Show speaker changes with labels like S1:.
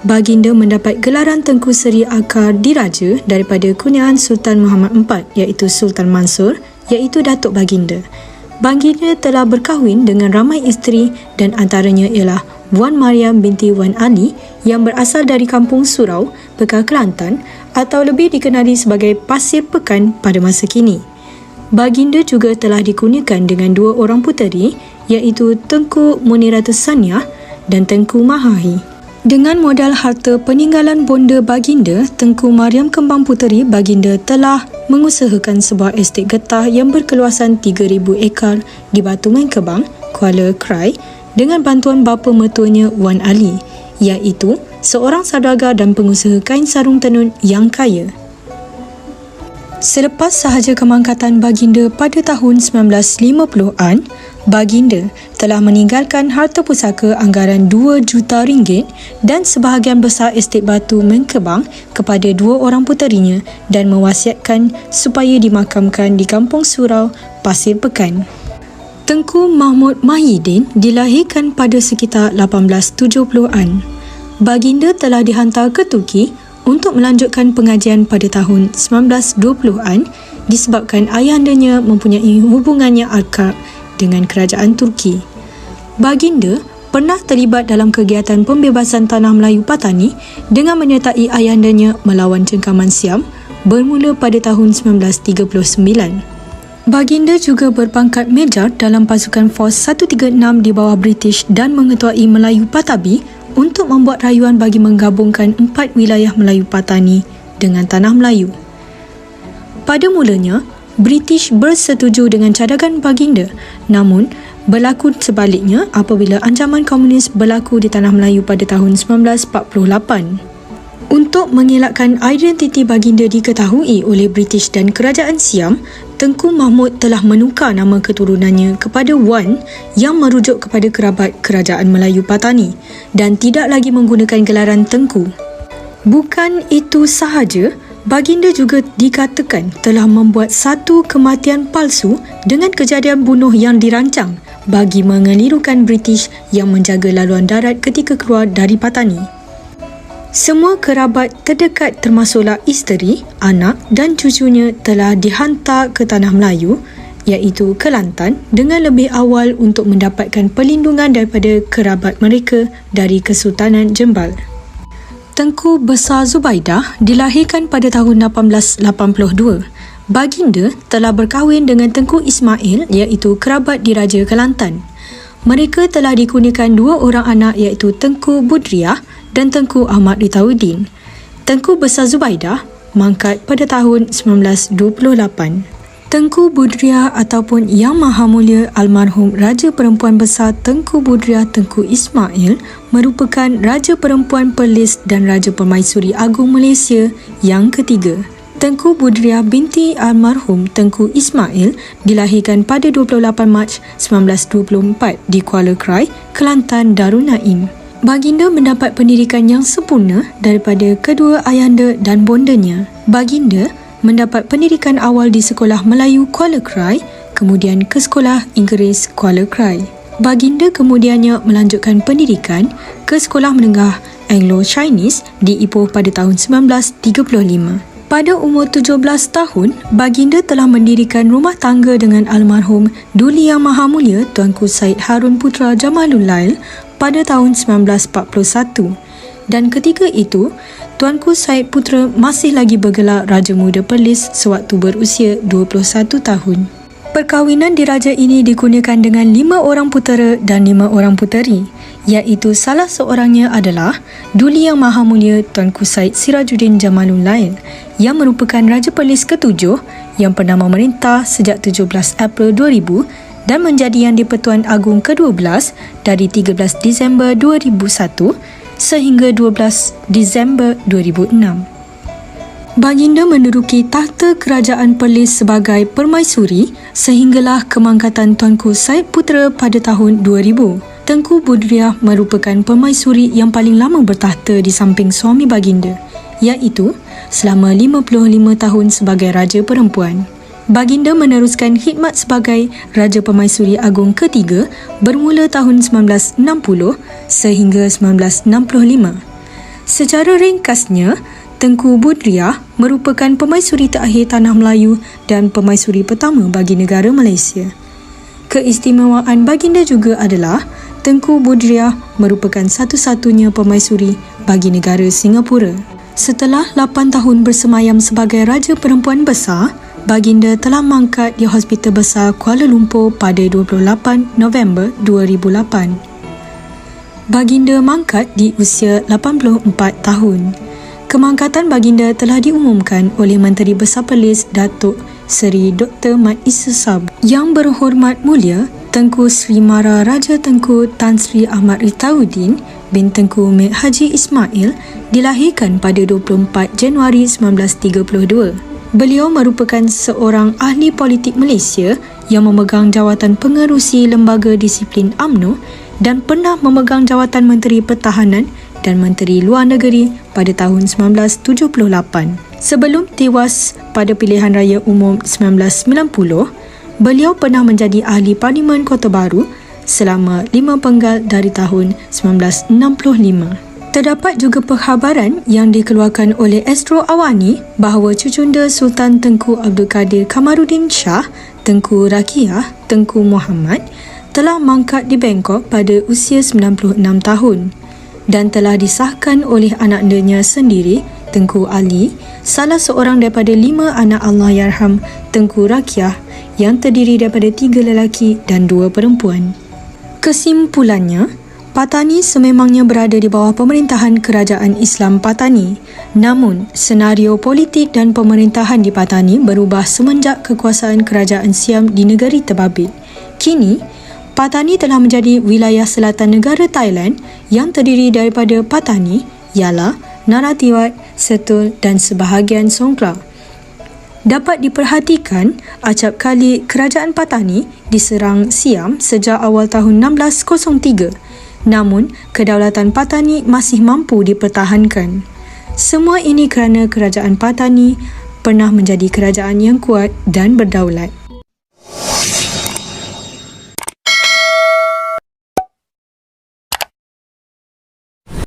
S1: Baginda mendapat gelaran Tengku Seri Akar Diraja daripada kurniaan Sultan Muhammad IV iaitu Sultan Mansur iaitu Datuk Baginda. Baginda telah berkahwin dengan ramai isteri dan antaranya ialah Wan Mariam binti Wan Ali yang berasal dari kampung Surau, Pekah Kelantan atau lebih dikenali sebagai Pasir Pekan pada masa kini. Baginda juga telah dikurniakan dengan dua orang puteri iaitu Tengku Muniratus Saniah dan Tengku Mahahi. Dengan modal harta peninggalan bonda Baginda, Tengku Mariam Kembang Puteri, Baginda telah mengusahakan sebuah estet getah yang berkeluasan 3,000 ekar di Batu Mengkebang, Kuala Krai dengan bantuan bapa mertuanya Wan Ali, iaitu seorang saudagar dan pengusaha kain sarung tenun yang kaya. Selepas sahaja kemangkatan Baginda pada tahun 1950-an, Baginda telah meninggalkan harta pusaka anggaran 2 juta ringgit dan sebahagian besar estet Batu Mengkebang kepada dua orang puterinya dan mewasiatkan supaya dimakamkan di Kampung Surau, Pasir Pekan. Tengku Mahmud Mahidin dilahirkan pada sekitar 1870-an. Baginda telah dihantar ke Turki untuk melanjutkan pengajian pada tahun 1920-an disebabkan ayahandanya mempunyai hubungan yang akrab dengan kerajaan Turki. Baginda pernah terlibat dalam kegiatan pembebasan tanah Melayu Patani dengan menyertai ayahandanya melawan cengkaman Siam bermula pada tahun 1939. Baginda juga berpangkat Major dalam pasukan Force 136 di bawah British dan mengetuai Melayu Patabi untuk membuat rayuan bagi menggabungkan 4 wilayah Melayu Patani dengan Tanah Melayu. Pada mulanya, British bersetuju dengan cadangan Baginda, namun berlaku sebaliknya apabila ancaman komunis berlaku di Tanah Melayu pada tahun 1948. Untuk mengelakkan identiti Baginda diketahui oleh British dan Kerajaan Siam, Tengku Mahmud telah menukar nama keturunannya kepada Wan yang merujuk kepada kerabat Kerajaan Melayu Patani dan tidak lagi menggunakan gelaran Tengku. Bukan itu sahaja, Baginda juga dikatakan telah membuat satu kematian palsu dengan kejadian bunuh yang dirancang bagi mengelirukan British yang menjaga laluan darat ketika keluar dari Patani. Semua kerabat terdekat termasuklah isteri, anak dan cucunya telah dihantar ke Tanah Melayu iaitu Kelantan dengan lebih awal untuk mendapatkan perlindungan daripada kerabat mereka dari Kesultanan Jembal. Tengku Besar Zubaidah dilahirkan pada tahun 1882. Baginda telah berkahwin dengan Tengku Ismail iaitu kerabat diraja Kelantan. Mereka telah dikurniakan dua orang anak iaitu Tengku Budriah dan Tengku Ahmad Ritauddin. Tengku Besar Zubaidah mangkat pada tahun 1928. Tengku Budriah ataupun Yang Maha Mulia almarhum Raja Perempuan Besar Tengku Budriah Tengku Ismail merupakan Raja Perempuan Perlis dan Raja Permaisuri Agung Malaysia yang ketiga. Tengku Budriah binti almarhum Tengku Ismail dilahirkan pada 28 Mac 1924 di Kuala Krai, Kelantan Darul Naim. Baginda mendapat pendidikan yang sempurna daripada kedua ayahanda dan bondanya. Baginda mendapat pendidikan awal di Sekolah Melayu Kuala Krai, kemudian ke Sekolah Inggeris Kuala Krai. Baginda kemudiannya melanjutkan pendidikan ke Sekolah Menengah Anglo-Chinese di Ipoh pada tahun 1935. Pada umur 17 tahun, Baginda telah mendirikan rumah tangga dengan almarhum Duli Yang Maha Mulia Tuanku Said Harun Putra Jamalul Lail pada tahun 1941 dan ketika itu Tuanku Said Putra masih lagi bergelar Raja Muda Perlis sewaktu berusia 21 tahun. Perkahwinan diraja ini dikurniakan dengan 5 orang putera dan 5 orang puteri, iaitu salah seorangnya adalah Duli Yang Maha Mulia Tuanku Said Sirajuddin Jamalul Lail yang merupakan Raja Perlis ke-7 yang pernah memerintah sejak 17 April 2000 dan menjadi Yang di-Pertuan Agong ke-12 dari 13 Disember 2001 sehingga 12 Disember 2006. Baginda menduduki takhta kerajaan Perlis sebagai permaisuri sehinggalah kemangkatan Tuanku Said Putra pada tahun 2000. Tengku Budriah merupakan permaisuri yang paling lama bertakhta di samping suami Baginda, iaitu selama 55 tahun sebagai Raja Perempuan. Baginda meneruskan khidmat sebagai Raja Permaisuri Agong ke-3 bermula tahun 1960 sehingga 1965. Secara ringkasnya, Tengku Budriah merupakan pemaisuri terakhir Tanah Melayu dan pemaisuri pertama bagi negara Malaysia. Keistimewaan baginda juga adalah Tengku Budriah merupakan satu-satunya pemaisuri bagi negara Singapura. Setelah 8 tahun bersemayam sebagai Raja Perempuan Besar, baginda telah mangkat di Hospital Besar Kuala Lumpur pada 28 November 2008. Baginda mangkat di usia 84 tahun. Kemangkatan baginda telah diumumkan oleh Menteri Besar Perlis Datuk Seri Dr. Mat Isa Sabu. Yang Berhormat Mulia Tengku Sri Mara Raja Tengku Tan Sri Ahmad Ritauddin bin Tengku Mek Haji Ismail dilahirkan pada 24 Januari 1932. Beliau merupakan seorang ahli politik Malaysia yang memegang jawatan pengerusi Lembaga Disiplin UMNO dan pernah memegang jawatan Menteri Pertahanan dan Menteri Luar Negeri pada tahun 1978. Sebelum tewas pada pilihan raya umum 1990, beliau pernah menjadi ahli Parlimen Kota Baru selama 5 penggal dari tahun 1965. Terdapat juga perkhabaran yang dikeluarkan oleh Astro Awani bahawa cucunda Sultan Tengku Abdul Kadir Kamaruddin Shah, Tengku Rakiah, Tengku Muhammad telah mangkat di Bangkok pada usia 96 tahun dan telah disahkan oleh anaknya sendiri, Tengku Ali, salah seorang daripada 5 anak Allahyarham Tengku Rakiah yang terdiri daripada 3 lelaki dan 2 perempuan. Kesimpulannya, Patani sememangnya berada di bawah pemerintahan Kerajaan Islam Patani. Namun, senario politik dan pemerintahan di Patani berubah semenjak kekuasaan Kerajaan Siam di negeri terbabit. Kini, Patani telah menjadi wilayah selatan negara Thailand yang terdiri daripada Patani, Yala, Narathiwat, Setul dan sebahagian Songkhla. Dapat diperhatikan, acap kali Kerajaan Patani diserang Siam sejak awal tahun 1603. Namun, kedaulatan Patani masih mampu dipertahankan. Semua ini kerana Kerajaan Patani pernah menjadi kerajaan yang kuat dan berdaulat.